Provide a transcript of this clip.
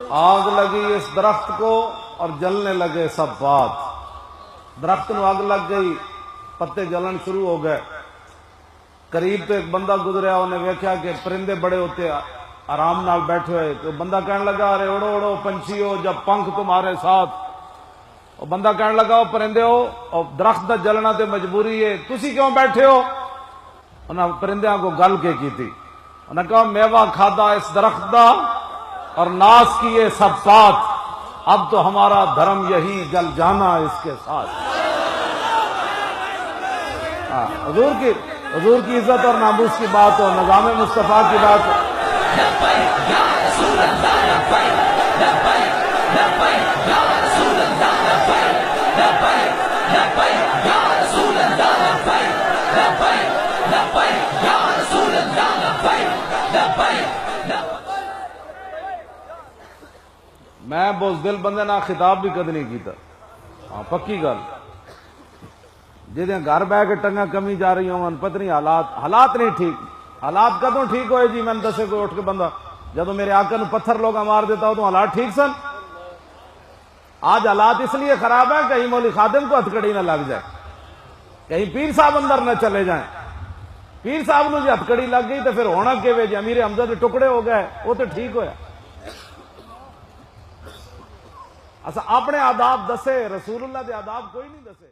آگ لگی اس درخت کو اور جلنے لگے سب بات. درخت نو آگ لگ گئی، پتے جلن شروع ہو گئے. قریب تو ایک بندہ گزریا، انہیں ویکھیا کہ پرندے بڑے ہوتے آرام نال بیٹھے ہوئے. تو بندہ کہنے لگا ارے اڑو اڑو پنچھیو جب پنکھ تمہارے ساتھ. اور بندہ کہنے لگا پرندے ہو اور درخت دا جلنا تے مجبوری ہے، تسی کیوں بیٹھے ہو؟ انہاں پرندیاں کو گل کے کی تھی. انہاں کہا میوہ کھادا اس درخت دا اور ناس کیے سب ساتھ، اب تو ہمارا دھرم یہی جل جانا اس کے ساتھ. حضور کی عزت اور ناموس کی بات ہو، نظام مصطفیٰ کی بات ہو. میں بزدل بندے نہ خطاب بھی کد نہیں کیتا. ہاں پکی گل، جہاں گھر بہ کے ٹنگا کمی جا رہی ہوں پتہ نہیں حالات نہیں ٹھیک. حالات کدوں ٹھیک ہوئے جی؟ میں نے دسے کوئی اٹھ کے بندہ جدو میرے آقا نو پتھر لوگ مار دیتا ہو تو حالات ٹھیک سن. آج حالات اس لیے خراب ہے کہیں مولی خادم کو ہتھکڑی نہ لگ جائے، کہیں پیر صاحب اندر نہ چلے جائیں. پیر صاحب نو جی ہتھکڑی لگ گئی تو پھر ہونا کہ جی امیر حمزہ کے ٹکڑے ہو گئے، وہ تو ٹھیک ہویا. اصا اپنے آداب دسے، رسول اللہ دے آداب کوئی نہیں دسے.